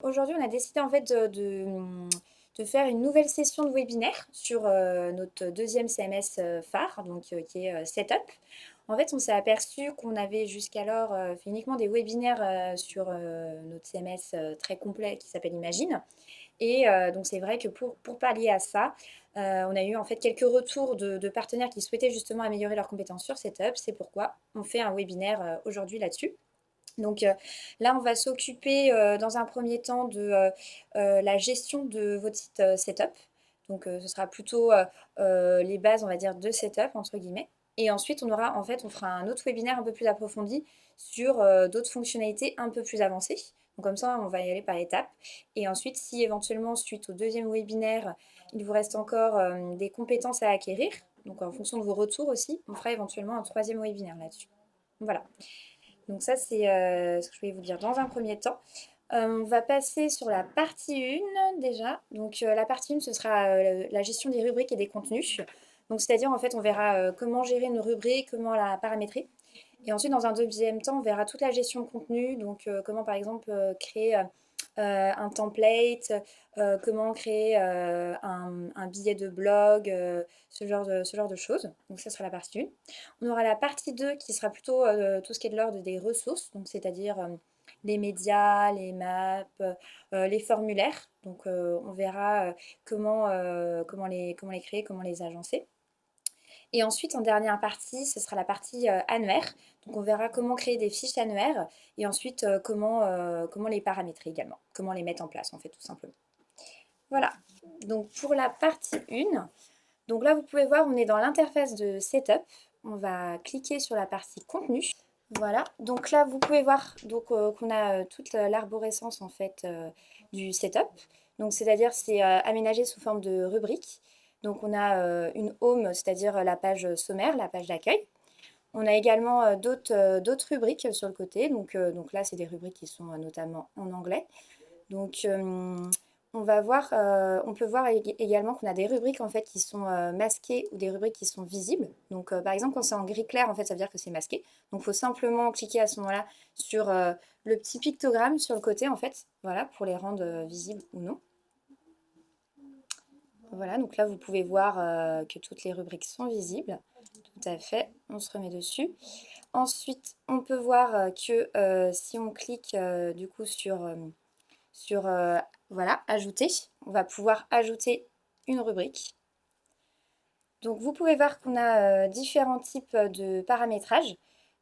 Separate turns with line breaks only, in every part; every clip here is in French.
Aujourd'hui, on a décidé en fait de faire une nouvelle session de webinaire sur notre deuxième CMS phare, donc qui est Setup. En fait, on s'est aperçu qu'on avait jusqu'alors fait uniquement des webinaires sur notre CMS très complet qui s'appelle Imagine. Et donc c'est vrai que pour pallier à ça, on a eu en fait quelques retours de partenaires qui souhaitaient justement améliorer leurs compétences sur Setup. C'est pourquoi on fait un webinaire aujourd'hui là-dessus. Donc là, on va s'occuper dans un premier temps de la gestion de votre site setup. Donc ce sera plutôt les bases, on va dire, de setup, entre guillemets. Et ensuite, on fera un autre webinaire un peu plus approfondi sur d'autres fonctionnalités un peu plus avancées. Donc comme ça, on va y aller par étapes. Et ensuite, si éventuellement, suite au deuxième webinaire, il vous reste encore des compétences à acquérir, donc en fonction de vos retours aussi, on fera éventuellement un troisième webinaire là-dessus. Voilà. Donc ça, c'est ce que je voulais vous dire dans un premier temps. On va passer sur la partie 1 déjà. Donc la partie 1, ce sera la gestion des rubriques et des contenus. Donc c'est-à-dire, en fait, on verra comment gérer une rubrique, comment la paramétrer. Et ensuite, dans un deuxième temps, on verra toute la gestion de contenu. Donc comment, par exemple, créer un template, comment créer un billet de blog, ce genre de choses. Donc ça sera la partie 1. On aura la partie 2 qui sera plutôt tout ce qui est de l'ordre des ressources, donc c'est-à-dire les médias, les maps, les formulaires. Donc on verra comment les créer, comment les agencer. Et ensuite, en dernière partie, ce sera la partie annuaire. Donc on verra comment créer des fiches annuaires et ensuite comment les paramétrer également, comment les mettre en place en fait tout simplement. Voilà, donc pour la partie 1, donc là vous pouvez voir, on est dans l'interface de Setup. On va cliquer sur la partie contenu. Voilà, donc là vous pouvez voir qu'on a toute l'arborescence en fait du setup. Donc c'est-à-dire c'est aménagé sous forme de rubrique. Donc on a une home, c'est-à-dire la page sommaire, la page d'accueil. On a également d'autres rubriques sur le côté. Donc là c'est des rubriques qui sont notamment en anglais. Donc on peut voir également qu'on a des rubriques en fait qui sont masquées ou des rubriques qui sont visibles. Donc par exemple quand c'est en gris clair en fait ça veut dire que c'est masqué. Donc il faut simplement cliquer à ce moment-là sur le petit pictogramme sur le côté en fait, voilà, pour les rendre visibles ou non. Voilà, donc là vous pouvez voir que toutes les rubriques sont visibles. Tout à fait, on se remet dessus. Ensuite, on peut voir que si on clique du coup sur voilà, ajouter. On va pouvoir ajouter une rubrique. Donc vous pouvez voir qu'on a différents types de paramétrage.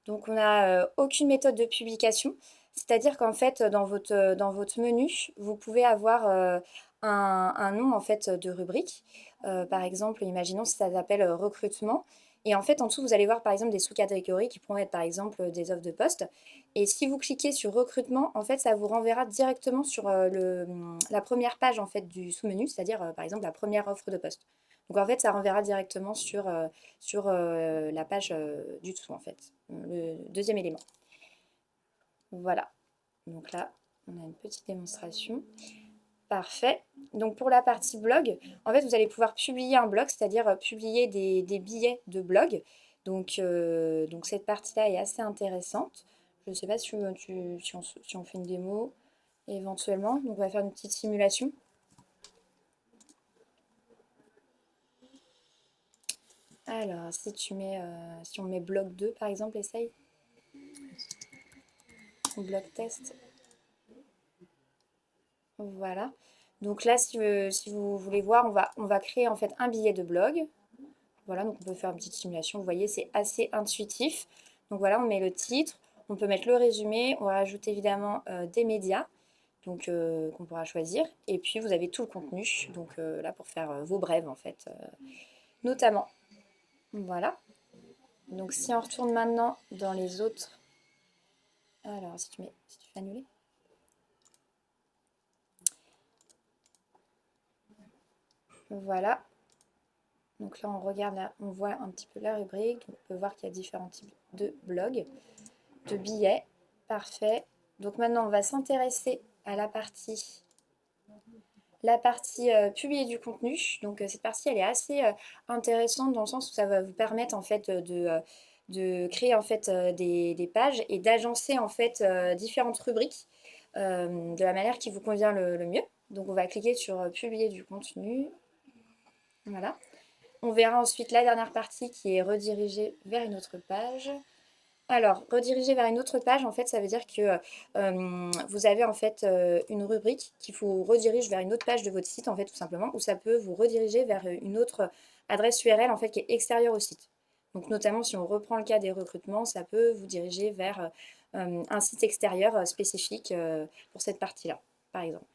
Donc on n'a aucune méthode de publication. C'est-à-dire qu'en fait, dans votre menu, vous pouvez avoir un nom en fait de rubrique. Par exemple, imaginons si ça s'appelle recrutement. Et en fait, en dessous, vous allez voir par exemple des sous-catégories qui pourront être par exemple des offres de poste. Et si vous cliquez sur recrutement, en fait, ça vous renverra directement sur la première page en fait du sous-menu, c'est-à-dire par exemple la première offre de poste. Donc en fait, ça renverra directement sur la page du dessous en fait, le deuxième élément. Voilà. Donc là, on a une petite démonstration. Parfait. Donc pour la partie blog, en fait, vous allez pouvoir publier un blog, c'est-à-dire publier des billets de blog. Donc cette partie-là est assez intéressante. Je ne sais pas si on fait une démo éventuellement. Donc on va faire une petite simulation. Alors, si on met blog 2 par exemple, essaye. Ou blog test. Voilà. Donc là, si vous voulez voir, on va créer en fait un billet de blog. Voilà, donc on peut faire une petite simulation. Vous voyez, c'est assez intuitif. Donc voilà, on met le titre, on peut mettre le résumé, on rajoute évidemment des médias donc qu'on pourra choisir. Et puis vous avez tout le contenu, donc là pour faire vos brèves en fait, notamment. Voilà. Donc si on retourne maintenant dans les autres. Alors, si tu fais annuler. Voilà. Donc là, on regarde, on voit un petit peu la rubrique. On peut voir qu'il y a différents types de blogs, de billets. Parfait. Donc maintenant, on va s'intéresser à la partie publier du contenu. Donc cette partie, elle est assez intéressante dans le sens où ça va vous permettre en fait de créer en fait des pages et d'agencer en fait différentes rubriques. de la manière qui vous convient le mieux. Donc on va cliquer sur publier du contenu. Voilà. On verra ensuite la dernière partie qui est rediriger vers une autre page. Alors, rediriger vers une autre page, en fait, ça veut dire que vous avez en fait une rubrique qui vous redirige vers une autre page de votre site, en fait, tout simplement, ou ça peut vous rediriger vers une autre adresse URL, en fait, qui est extérieure au site. Donc, notamment, si on reprend le cas des recrutements, ça peut vous diriger vers un site extérieur spécifique pour cette partie-là, par exemple.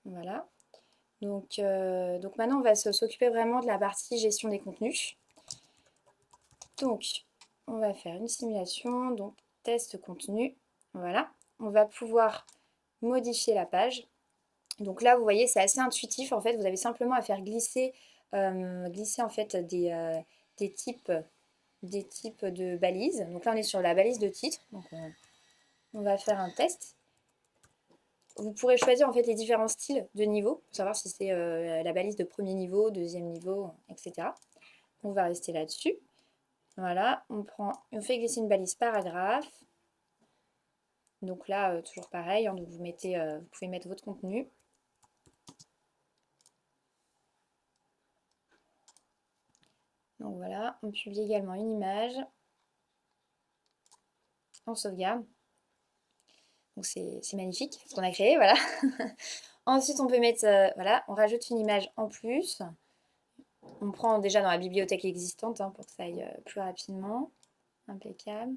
Voilà. Donc maintenant, on va s'occuper vraiment de la partie gestion des contenus. Donc, on va faire une simulation, donc test contenu. Voilà. On va pouvoir modifier la page. Donc là, vous voyez, c'est assez intuitif. En fait, vous avez simplement à faire glisser en fait des types de balises. Donc là, on est sur la balise de titre. Donc on va faire un test. Vous pourrez choisir en fait les différents styles de niveau, pour savoir si c'est la balise de premier niveau, deuxième niveau, etc. On va rester là-dessus. Voilà, on fait glisser une balise paragraphe. Donc là, toujours pareil, hein, donc vous pouvez mettre votre contenu. Donc voilà, on publie également une image. On sauvegarde. Donc c'est magnifique ce qu'on a créé, voilà. Ensuite, on peut mettre, voilà, on rajoute une image en plus. On prend déjà dans la bibliothèque existante hein, pour que ça aille plus rapidement. Impeccable.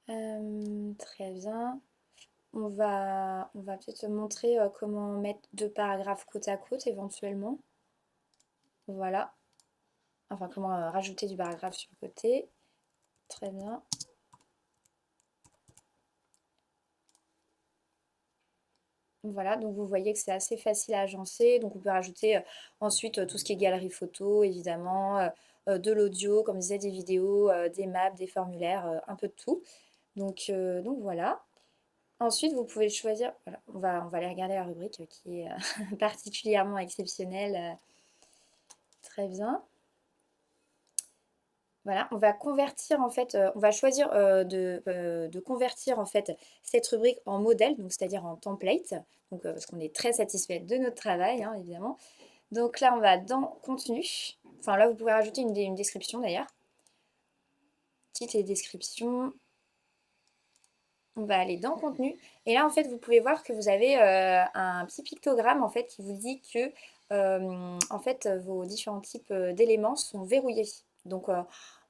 Très bien. On va peut-être montrer comment mettre deux paragraphes côte à côte éventuellement. Voilà. Enfin, comment rajouter du paragraphe sur le côté. Très bien. Voilà, donc vous voyez que c'est assez facile à agencer. Donc on peut rajouter ensuite tout ce qui est galerie photo, évidemment, de l'audio, comme je disais, des vidéos, des maps, des formulaires, un peu de tout. Donc voilà. Ensuite, vous pouvez choisir, voilà, on va aller regarder la rubrique qui est particulièrement exceptionnelle. Très bien. Voilà, on va convertir en fait, on va choisir de convertir en fait cette rubrique en modèle, donc c'est-à-dire en template, donc parce qu'on est très satisfait de notre travail, hein, évidemment. Donc là, on va dans contenu. Enfin là, vous pouvez rajouter une description d'ailleurs. Titre et description. On va aller dans contenu. Et là, en fait, vous pouvez voir que vous avez un petit pictogramme en fait qui vous dit que en fait, vos différents types d'éléments sont verrouillés. Donc,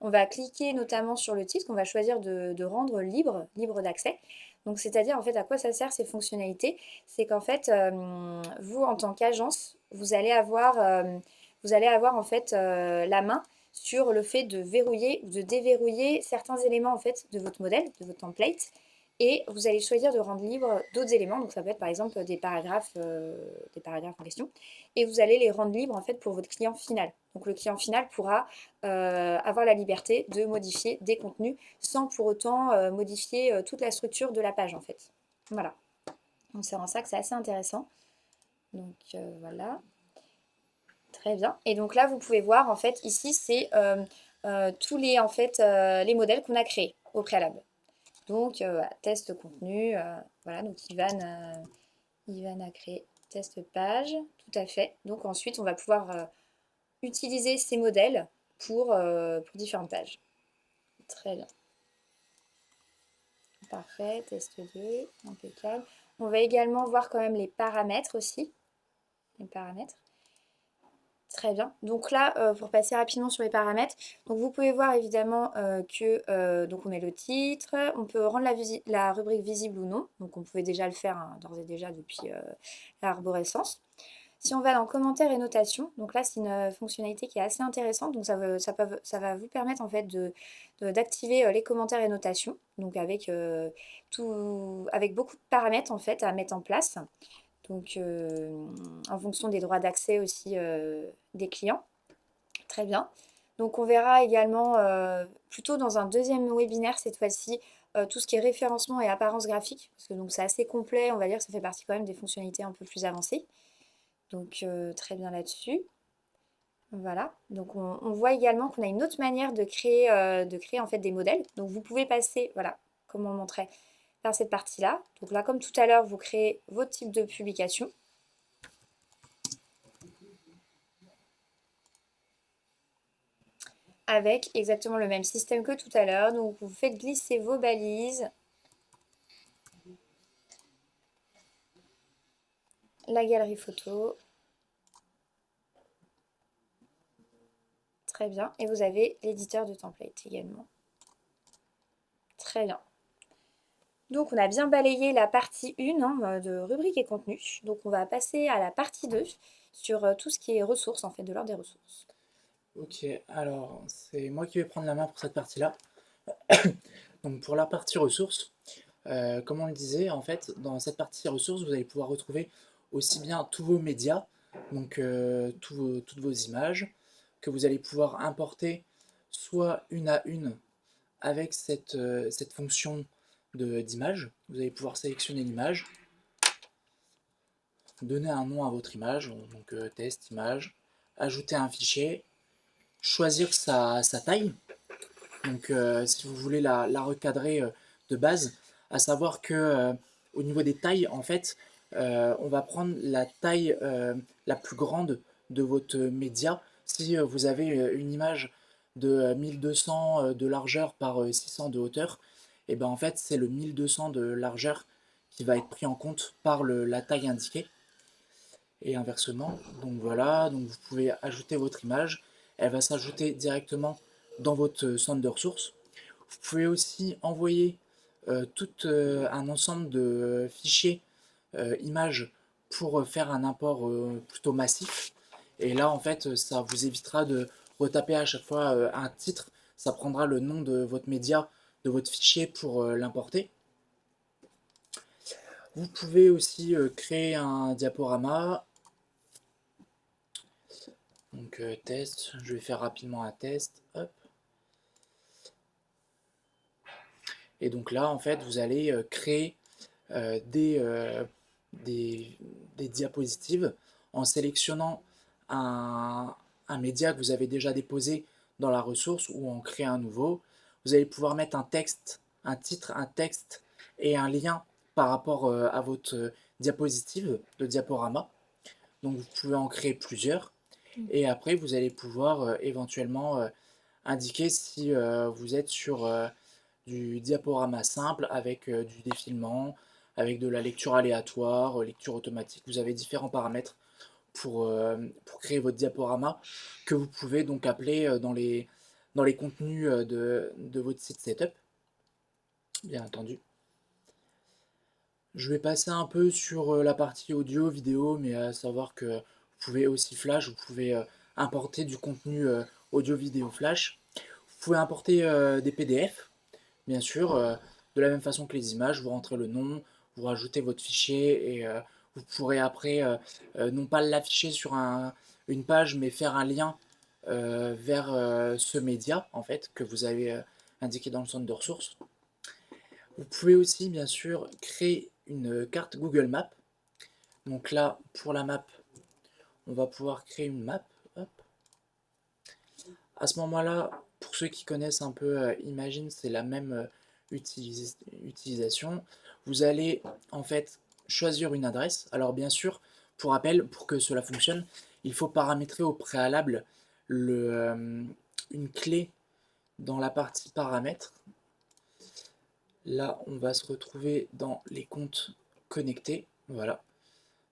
on va cliquer notamment sur le titre qu'on va choisir de rendre libre d'accès. Donc, c'est-à-dire en fait à quoi ça sert ces fonctionnalités? C'est qu'en fait, vous en tant qu'agence, vous allez avoir en fait la main sur le fait de verrouiller ou de déverrouiller certains éléments en fait de votre modèle, de votre template. Et vous allez choisir de rendre libre d'autres éléments, donc ça peut être par exemple des paragraphes en question, et vous allez les rendre libres en fait pour votre client final. Donc le client final pourra avoir la liberté de modifier des contenus sans pour autant modifier toute la structure de la page en fait. Voilà. Donc c'est en ça que c'est assez intéressant. Donc voilà. Très bien. Et donc là vous pouvez voir en fait ici c'est tous les en fait les modèles qu'on a créés au préalable. Donc, test contenu, voilà, donc Ivan a créé test page, tout à fait. Donc ensuite, on va pouvoir utiliser ces modèles pour différentes pages. Très bien. Parfait, test 2, impeccable. On va également voir quand même les paramètres aussi. Les paramètres. Très bien. Donc là, pour passer rapidement sur les paramètres, donc vous pouvez voir évidemment que donc on met le titre, on peut rendre la rubrique visible ou non. Donc on pouvait déjà le faire hein, d'ores et déjà depuis l'arborescence. Si on va dans commentaires et notations, donc là c'est une fonctionnalité qui est assez intéressante. Donc ça va vous permettre en fait d'activer les commentaires et notations. Donc avec beaucoup de paramètres en fait à mettre en place. Donc en fonction des droits d'accès aussi des clients. Très bien. Donc on verra également plutôt dans un deuxième webinaire cette fois-ci tout ce qui est référencement et apparence graphique, parce que donc c'est assez complet, on va dire que ça fait partie quand même des fonctionnalités un peu plus avancées. Donc très bien là-dessus. Voilà, donc on voit également qu'on a une autre manière de créer en fait des modèles. Donc vous pouvez passer, voilà, comme on le montrait, par cette partie-là. Donc là, comme tout à l'heure, vous créez votre type de publication. Avec exactement le même système que tout à l'heure. Donc vous faites glisser vos balises, la galerie photo. Très bien. Et vous avez l'éditeur de template également. Très bien. Donc on a bien balayé la partie 1 de rubrique et contenu. Donc on va passer à la partie 2 sur tout ce qui est ressources, en fait, de l'ordre des ressources.
Ok, alors c'est moi qui vais prendre la main pour cette partie-là. Donc pour la partie ressources, comme on le disait, en fait, dans cette partie ressources, vous allez pouvoir retrouver aussi bien tous vos médias, donc toutes vos images, que vous allez pouvoir importer soit une à une avec cette fonction d'image. Vous allez pouvoir sélectionner l'image, donner un nom à votre image, donc test image, ajouter un fichier, choisir sa taille. Donc si vous voulez la recadrer de base, à savoir que au niveau des tailles, en fait, on va prendre la taille la plus grande de votre média. Si vous avez une image de 1200 de largeur par 600 de hauteur, et ben en fait c'est le 1200 de largeur qui va être pris en compte par la taille indiquée et inversement. Donc voilà, donc vous pouvez ajouter votre image, elle va s'ajouter directement dans votre centre de ressources. Vous pouvez aussi envoyer tout un ensemble de fichiers images pour faire un import plutôt massif. Et là, en fait, ça vous évitera de retaper à chaque fois un titre. Ça prendra le nom de votre média, de votre fichier pour l'importer. Vous pouvez aussi créer un diaporama. Donc test, je vais faire rapidement un test. Hop. Et donc là, en fait, vous allez créer euh, des, euh, des, des diapositives en sélectionnant un, un média que vous avez déjà déposé dans la ressource ou en créer un nouveau. Vous allez pouvoir mettre un texte, un titre, un texte et un lien par rapport à votre diapositive de diaporama. Donc vous pouvez en créer plusieurs. Et après, vous allez pouvoir éventuellement indiquer si vous êtes sur du diaporama simple avec du défilement, avec de la lecture aléatoire, lecture automatique. Vous avez différents paramètres pour créer votre diaporama que vous pouvez donc appeler dans les contenus de votre site setup, bien entendu. Je vais passer un peu sur la partie audio, vidéo, mais à savoir que vous pouvez aussi Flash, vous pouvez importer du contenu audio, vidéo, Flash. Vous pouvez importer des PDF, bien sûr, de la même façon que les images, vous rentrez le nom, vous rajoutez votre fichier et vous pourrez après non pas l'afficher sur une page, mais faire un lien vers ce média en fait que vous avez indiqué dans le centre de ressources. Vous pouvez aussi bien sûr créer une carte Google Maps. Donc là, pour la map, on va pouvoir créer une map. Hop. À ce moment-là, pour ceux qui connaissent un peu Imagine, c'est la même utilisation. Vous allez en fait choisir une adresse. Alors bien sûr, pour rappel, pour que cela fonctionne, il faut paramétrer au préalable une clé dans la partie paramètres. Là, on va se retrouver dans les comptes connectés. Voilà.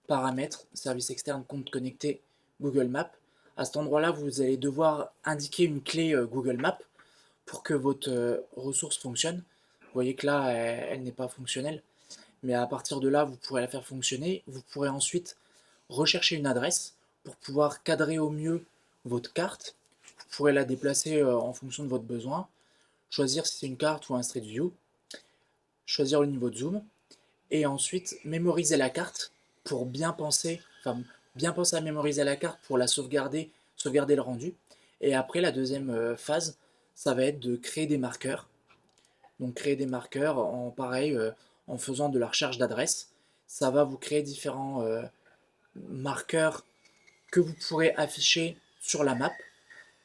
Paramètres, service externe, compte connecté, Google Maps. À cet endroit-là, vous allez devoir indiquer une clé Google Maps pour que votre ressource fonctionne. Vous voyez que là, elle n'est pas fonctionnelle. Mais à partir de là, vous pourrez la faire fonctionner. Vous pourrez ensuite rechercher une adresse pour pouvoir cadrer au mieux votre carte. Vous pourrez la déplacer en fonction de votre besoin. Choisir si c'est une carte ou un Street View. Choisir le niveau de zoom. Et ensuite, mémoriser la carte pour bien penser à mémoriser la carte pour la sauvegarder, sauvegarder le rendu. Et après, la deuxième phase, ça va être de créer des marqueurs. Donc créer des marqueurs en pareil, en faisant de la recherche d'adresse. Ça va vous créer différents marqueurs que vous pourrez afficher sur la map.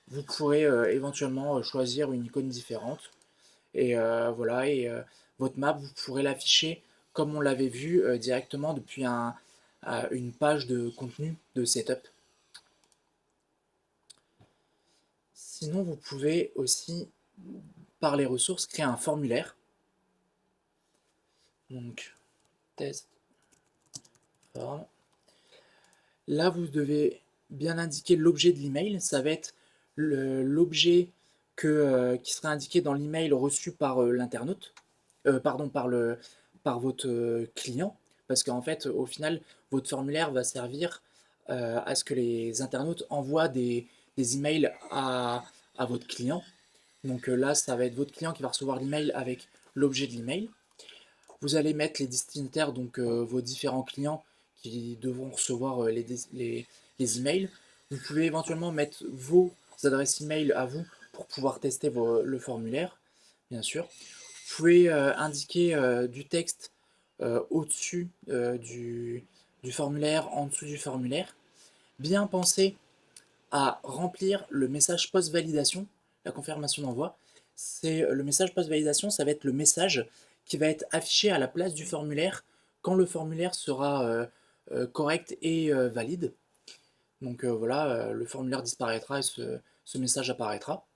Vous pourrez éventuellement choisir une icône différente. Et voilà, et votre map, vous pourrez l'afficher comme on l'avait vu directement depuis une page de contenu de setup. Sinon, vous pouvez aussi, par les ressources, créer un formulaire. Donc, test form. Là, vous devez bien indiquer l'objet de l'email. Ça va être l'objet qui sera indiqué dans l'email reçu par l'internaute, pardon, par votre client, parce qu'en fait, au final, votre formulaire va servir à ce que les internautes envoient des emails à votre client. Donc là, ça va être votre client qui va recevoir l'email avec l'objet de l'email. Vous allez mettre les destinataires, donc vos différents clients qui devront recevoir les emails. Vous pouvez éventuellement mettre vos adresses email à vous pour pouvoir tester le formulaire, bien sûr. Vous pouvez indiquer du texte au-dessus du formulaire, en dessous du formulaire. Bien penser à remplir le message post-validation, la confirmation d'envoi. C'est le message post-validation, ça va être le message qui va être affiché à la place du formulaire quand le formulaire sera correct et valide. Donc voilà, le formulaire disparaîtra et ce message apparaîtra.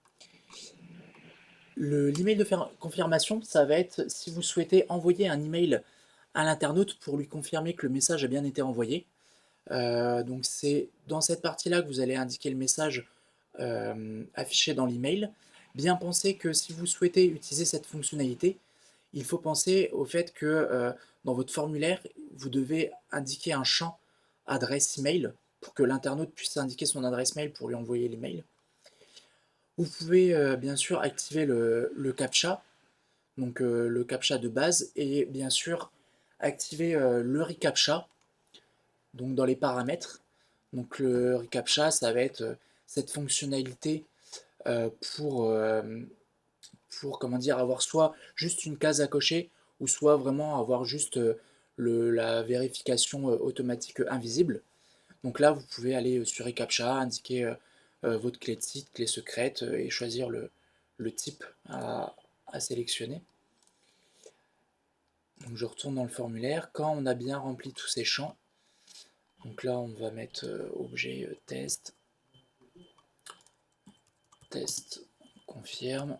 L'email de confirmation, ça va être si vous souhaitez envoyer un email à l'internaute pour lui confirmer que le message a bien été envoyé. Donc c'est dans cette partie-là que vous allez indiquer le message affiché dans l'email. Bien penser que si vous souhaitez utiliser cette fonctionnalité, il faut penser au fait que dans votre formulaire, vous devez indiquer un champ adresse email pour que l'internaute puisse indiquer son adresse mail pour lui envoyer l'email. Vous pouvez bien sûr activer le CAPTCHA, donc le CAPTCHA de base, et bien sûr activer le reCAPTCHA, donc dans les paramètres. Donc le reCAPTCHA, ça va être cette fonctionnalité euh, pour, euh, pour comment dire, avoir soit juste une case à cocher, ou soit vraiment avoir juste la vérification automatique invisible. Donc là, vous pouvez aller sur reCAPTCHA, indiquer votre clé de site, clé secrète, et choisir le type à sélectionner. Donc je retourne dans le formulaire. Quand on a bien rempli tous ces champs, donc là on va mettre objet test, confirme,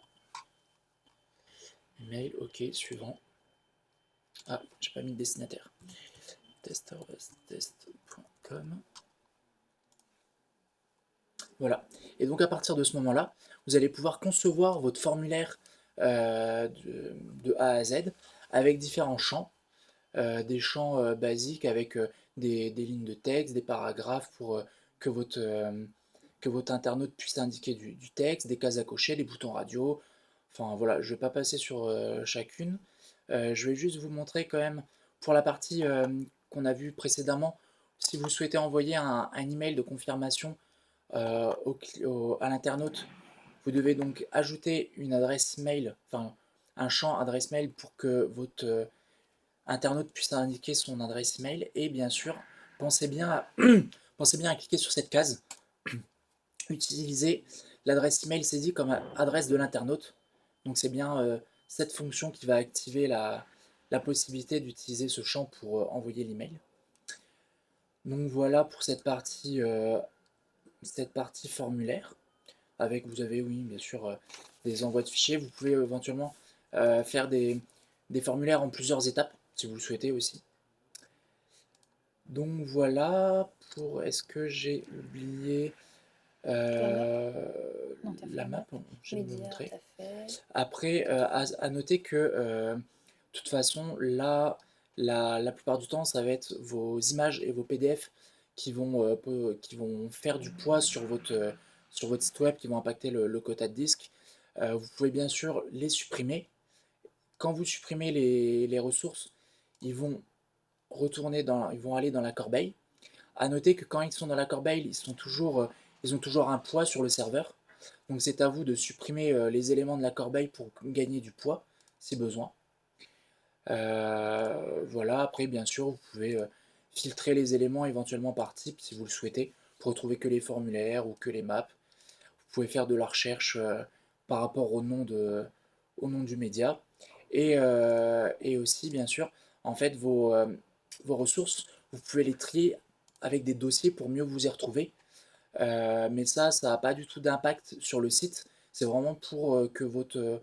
email, ok, suivant. Ah, j'ai pas mis de destinataire. test.com. Voilà. Et donc à partir de ce moment-là, vous allez pouvoir concevoir votre formulaire de A à Z avec différents champs, des champs basiques avec des lignes de texte, des paragraphes pour que votre internaute puisse indiquer du texte, des cases à cocher, des boutons radio. Enfin voilà, je ne vais pas passer sur chacune. Je vais juste vous montrer quand même pour la partie qu'on a vue précédemment. Si vous souhaitez envoyer un email de confirmation à l'internaute, vous devez donc ajouter une adresse mail, enfin un champ adresse mail pour que votre internaute puisse indiquer son adresse mail. Et bien sûr, pensez bien à, pensez bien à cliquer sur cette case. Utilisez l'adresse email saisie comme adresse de l'internaute. Donc c'est bien cette fonction qui va activer la possibilité d'utiliser ce champ pour envoyer l'email. Donc voilà pour cette partie formulaire. Avec, vous avez, oui, bien sûr, des envois de fichiers. Vous pouvez éventuellement faire des formulaires en plusieurs étapes, si vous le souhaitez aussi. Donc voilà, est-ce que j'ai oublié la map, je vais vous montrer. Après, à noter que, de toute façon, là, la plupart du temps, ça va être vos images et vos PDF qui vont faire du poids sur votre site web, qui vont impacter le quota de disque. Vous pouvez bien sûr les supprimer. Quand vous supprimez les ressources, ils vont ils vont aller dans la corbeille. À noter que quand ils sont dans la corbeille, ils ont toujours un poids sur le serveur. Donc c'est à vous de supprimer les éléments de la corbeille pour gagner du poids, si besoin. Voilà, après bien sûr, vous pouvez filtrer les éléments éventuellement par type si vous le souhaitez, pour retrouver que les formulaires ou que les maps. Vous pouvez faire de la recherche par rapport au nom du média. Et aussi, bien sûr, en fait, vos ressources, vous pouvez les trier avec des dossiers pour mieux vous y retrouver. Mais ça n'a pas du tout d'impact sur le site. C'est vraiment pour que votre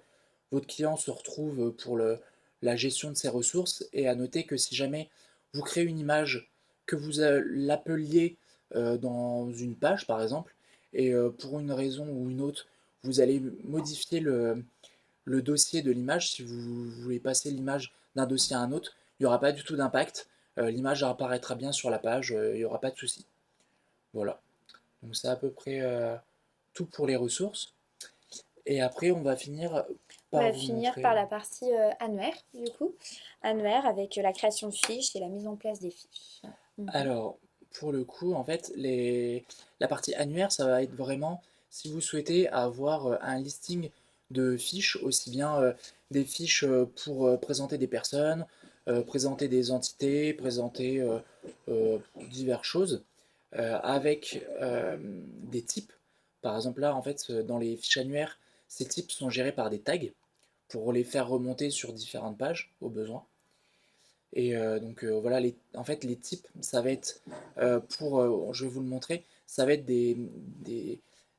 client se retrouve pour la gestion de ses ressources. Et à noter que si jamais vous créez une image, que vous l'appeliez dans une page, par exemple, et pour une raison ou une autre, vous allez modifier le dossier de l'image, si vous voulez passer l'image d'un dossier à un autre, il n'y aura pas du tout d'impact. L'image apparaîtra bien sur la page, il n'y aura pas de souci. Voilà. Donc c'est à peu près tout pour les ressources. Et après, on va finir
On
par
va
vous
finir
montrer.
par la partie annuaire, du coup. Annuaire avec la création de fiches et la mise en place des fiches. Mhm.
Alors, pour le coup, en fait, la partie annuaire, ça va être vraiment si vous souhaitez avoir un listing de fiches, aussi bien des fiches pour présenter des personnes, présenter des entités, présenter diverses choses, avec des types. Par exemple, là, en fait, dans les fiches annuaires, ces types sont gérés par des tags pour les faire remonter sur différentes pages au besoin. Et donc voilà, en fait, les types, ça va être, je vais vous le montrer, ça va être des,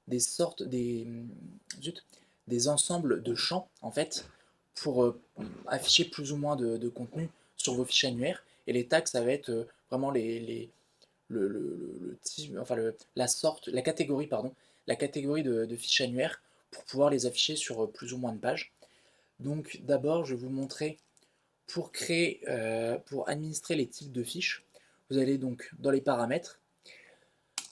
des sortes, zut, des ensembles de champs, en fait, pour afficher plus ou moins de contenu sur vos fiches annuaires. Et les tags, ça va être vraiment le type, enfin la sorte, la catégorie, pardon, la catégorie de fiches annuaires pour pouvoir les afficher sur plus ou moins de pages. Donc d'abord, je vais vous montrer pour administrer les types de fiches. Vous allez donc dans les paramètres,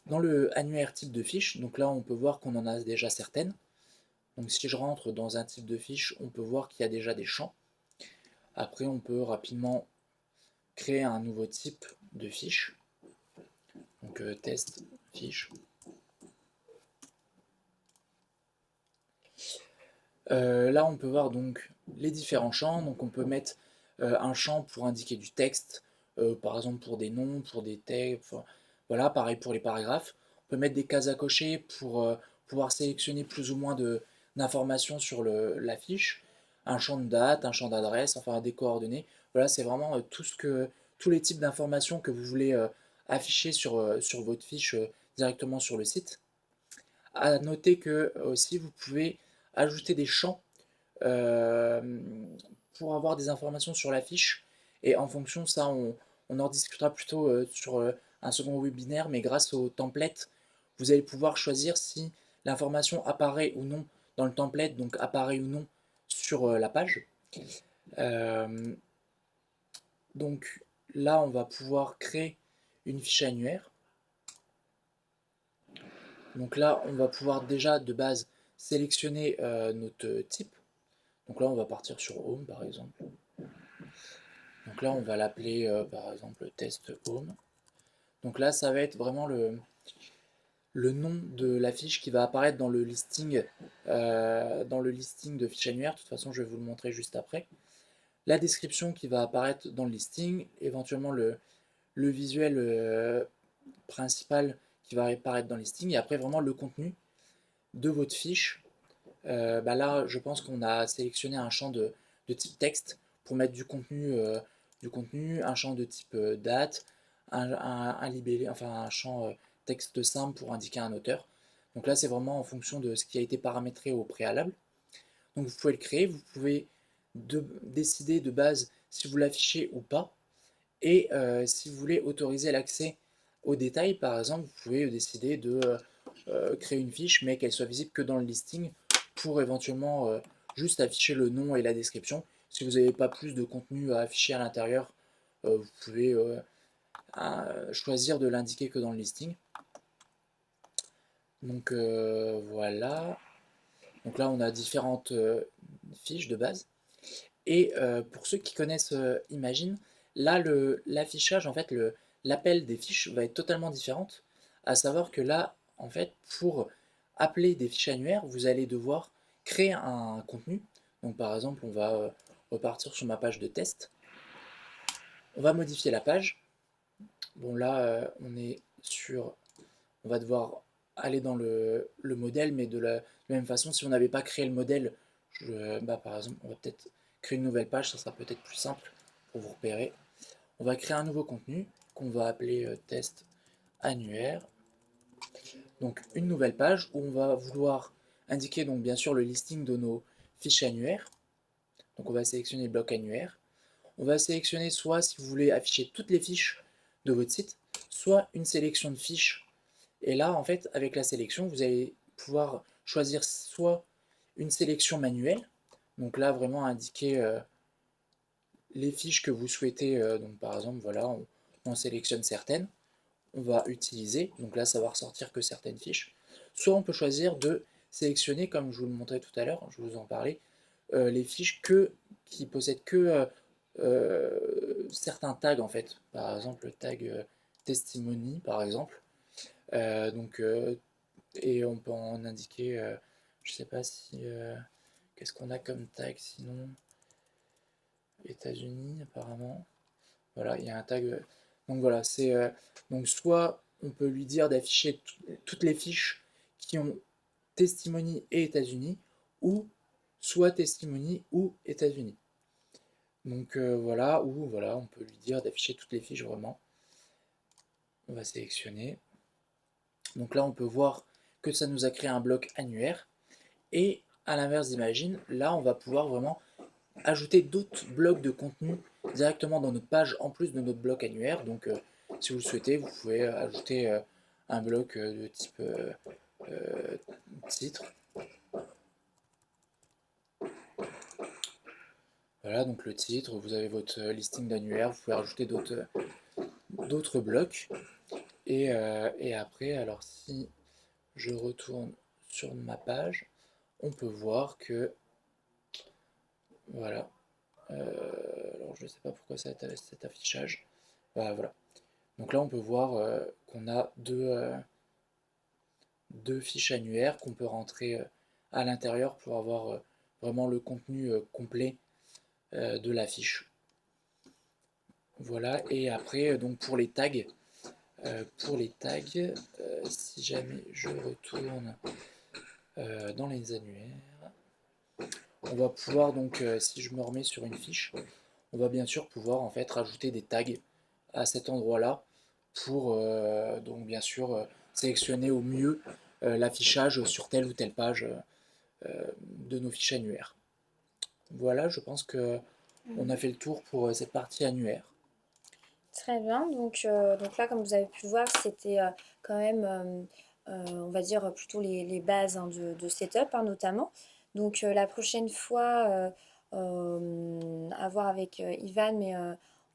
dans le annuaire type de fiche, donc là on peut voir qu'on en a déjà certaines. Donc si je rentre dans un type de fiche, on peut voir qu'il y a déjà des champs. Après on peut rapidement créer un nouveau type de fiche. Donc test fiche. Là on peut voir donc les différents champs. Donc on peut mettre un champ pour indiquer du texte, par exemple pour des noms, pour des tags, enfin, voilà, pareil pour les paragraphes. On peut mettre des cases à cocher pour pouvoir sélectionner plus ou moins d'informations sur la fiche, un champ de date, un champ d'adresse, enfin des coordonnées. Voilà, c'est vraiment tous les types d'informations que vous voulez afficher sur votre fiche directement sur le site. À noter que aussi vous pouvez ajouter des champs euh, pour avoir des informations sur la fiche. Et en fonction, ça, on en discutera plutôt sur un second webinaire, mais grâce au template, vous allez pouvoir choisir si l'information apparaît ou non dans le template, donc apparaît ou non sur la page. Euh, donc là, on va pouvoir créer une fiche annuaire. Donc là, on va pouvoir déjà de base sélectionner notre type. Donc là, on va partir sur Home par exemple. Donc là, on va l'appeler par exemple test home. Donc là, ça va être vraiment le nom de la fiche qui va apparaître dans le listing de fiche annuaire. De toute façon, je vais vous le montrer juste après. La description qui va apparaître dans le listing, éventuellement le visuel principal qui va apparaître dans le listing, et après vraiment le contenu de votre fiche. Là, je pense qu'on a sélectionné un champ de type texte pour mettre du contenu, un champ de type date, un libellé, enfin un champ texte simple pour indiquer un auteur. Donc là, c'est vraiment en fonction de ce qui a été paramétré au préalable. Donc vous pouvez le créer, vous pouvez décider de base si vous l'affichez ou pas. Et si vous voulez autoriser l'accès aux détails, par exemple, vous pouvez décider de créer une fiche, mais qu'elle soit visible que dans le listing pour éventuellement juste afficher le nom et la description. Si vous n'avez pas plus de contenu à afficher à l'intérieur, vous pouvez choisir de l'indiquer que dans le listing. Donc voilà. Donc là, on a différentes fiches de base. Et pour ceux qui connaissent Imagine, là, l'affichage, en fait, l'appel des fiches va être totalement différente. À savoir que là, en fait, pour appeler des fiches annuaires, vous allez devoir créer un contenu. Donc par exemple, on va repartir sur ma page de test. On va modifier la page. Bon là, on va devoir aller dans le modèle, mais de la même façon, si on n'avait pas créé le modèle, par exemple, on va peut-être créer une nouvelle page, ça sera peut-être plus simple pour vous repérer. On va créer un nouveau contenu qu'on va appeler test annuaire. Donc une nouvelle page où on va vouloir indiquer donc bien sûr le listing de nos fiches annuaires. Donc on va sélectionner le bloc annuaire. On va sélectionner soit si vous voulez afficher toutes les fiches de votre site, soit une sélection de fiches. Et là, en fait, avec la sélection, vous allez pouvoir choisir soit une sélection manuelle, donc là vraiment indiquer les fiches que vous souhaitez. Donc par exemple, voilà, on sélectionne certaines, on va utiliser, donc là ça va ressortir que certaines fiches. Soit on peut choisir de sélectionner, comme je vous le montrais tout à l'heure, je vous en parlais, les fiches qui possèdent que certains tags en fait. Par exemple le tag testimony par exemple. Donc et on peut en indiquer, je sais pas si qu'est-ce qu'on a comme tag sinon. États-Unis apparemment. Voilà, il y a un tag. Donc voilà, c'est donc soit on peut lui dire d'afficher toutes les fiches qui ont testimony et États-Unis, ou soit testimony ou États-Unis. Donc voilà, ou voilà, on peut lui dire d'afficher toutes les fiches vraiment. On va sélectionner. Donc là, on peut voir que ça nous a créé un bloc annuaire. Et à l'inverse d'Imagine, là, on va pouvoir vraiment ajouter d'autres blocs de contenu directement dans notre page en plus de notre bloc annuaire. Donc si vous le souhaitez, vous pouvez ajouter un bloc de type titre. Voilà, donc le titre, vous avez votre listing d'annuaire, vous pouvez rajouter d'autres blocs. Et après, alors si je retourne sur ma page, on peut voir que, voilà, alors je ne sais pas pourquoi ça a cet affichage. Voilà. Donc là, on peut voir qu'on a deux fiches annuaires qu'on peut rentrer à l'intérieur pour avoir vraiment le contenu complet de la fiche. Voilà, et après, donc pour les tags, si jamais je retourne dans les annuaires, on va pouvoir donc, si je me remets sur une fiche, on va bien sûr pouvoir en fait rajouter des tags à cet endroit-là pour donc bien sûr sélectionner au mieux l'affichage sur telle ou telle page de nos fiches annuaires. Voilà, je pense que on a fait le tour pour cette partie annuaire.
Très bien. Donc là, comme vous avez pu le voir, c'était quand même, on va dire, plutôt les bases hein, de setup, hein, notamment. Donc la prochaine fois, à voir avec Ivan, mais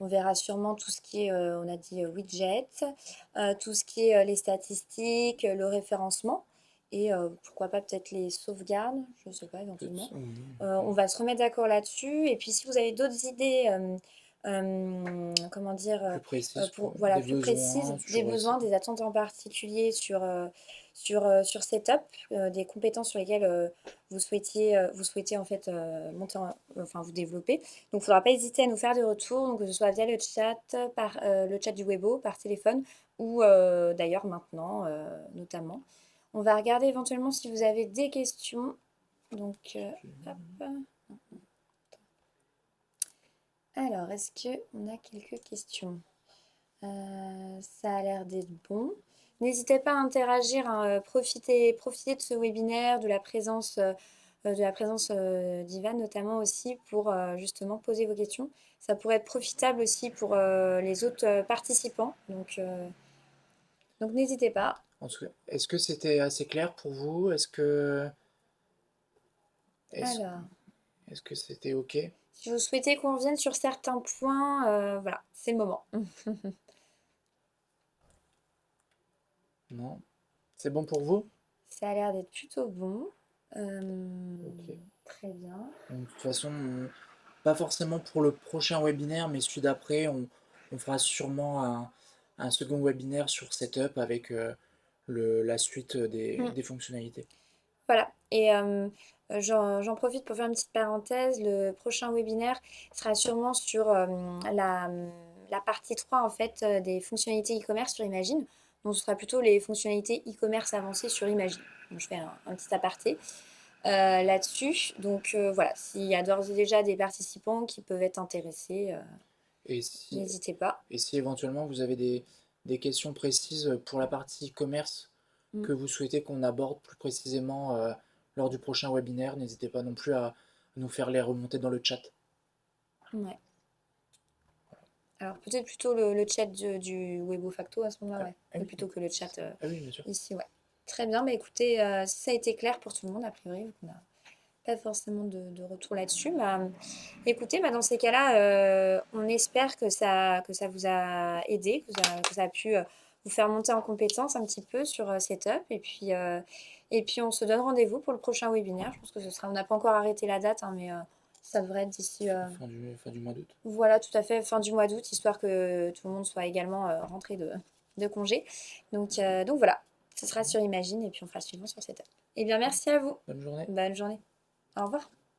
on verra sûrement tout ce qui est, on a dit widget, tout ce qui est les statistiques, le référencement, et pourquoi pas peut-être les sauvegardes, je ne sais pas, éventuellement. On va se remettre d'accord là-dessus. Et puis si vous avez d'autres idées, comment dire,
Plus précise
pour,
pour
voilà,
des
plus précises,
besoins
des
sur
besoins, des attentes en particulier sur Setup, des compétences sur lesquelles vous souhaitez en fait enfin vous développer. Donc il ne faudra pas hésiter à nous faire des retours, donc que ce soit via le chat, par le chat du Webo, par téléphone, ou d'ailleurs maintenant notamment. On va regarder éventuellement si vous avez des questions. Donc, hop. Alors, est-ce qu'on a quelques questions? Ça a l'air d'être bon. N'hésitez pas à interagir, hein, profitez de ce webinaire, de la présence d'Ivan notamment aussi pour justement poser vos questions. Ça pourrait être profitable aussi pour les autres participants. Donc n'hésitez pas.
En tout cas, est-ce que c'était assez clair pour vous? Est-ce,
Alors,
est-ce que c'était OK?
si vous souhaitez qu'on revienne sur certains points, voilà, c'est le moment.
Non? C'est bon pour vous?
Ça a l'air d'être plutôt bon.
OK.
Très bien.
Donc, de toute façon, pas forcément pour le prochain webinaire, mais celui d'après, on fera sûrement un second webinaire sur Setup avec la suite des fonctionnalités.
Voilà. Et j'en profite pour faire une petite parenthèse. Le prochain webinaire sera sûrement sur la partie 3 en fait des fonctionnalités e-commerce sur Imagine. Donc ce sera plutôt les fonctionnalités e-commerce avancées sur Imagine. Donc je fais un petit aparté. là-dessus. Donc voilà, s'il y a d'ores et déjà des participants qui peuvent être intéressés,
Et si,
n'hésitez pas.
et si éventuellement vous avez des questions précises pour la partie e-commerce
Mm.
que vous souhaitez qu'on aborde plus précisément lors du prochain webinaire, n'hésitez pas non plus à nous faire les remonter dans le chat.
Ouais. Alors peut-être plutôt le chat du Weibo Facto à ce moment-là, ouais.
Ah oui,
Plutôt que le chat
ah oui, bien sûr.
ici, ouais. Très bien, bah écoutez, si ça a été clair pour tout le monde, a priori, vu qu'on n'a pas forcément de retour là-dessus. Bah, écoutez, bah, dans ces cas-là, on espère que ça vous a aidé, que ça a pu vous faire monter en compétence un petit peu sur Setup. Et puis on se donne rendez-vous pour le prochain webinaire. Je pense que ce sera, on n'a pas encore arrêté la date, hein, mais ça devrait être d'ici,
Fin du mois d'août.
voilà, tout à fait, fin du mois d'août, histoire que tout le monde soit également rentré de congé. Donc voilà, ce sera sur Imagine et puis on fera le suivant sur Setup. Eh bien, merci à vous.
Bonne journée.
Bonne journée. Au revoir.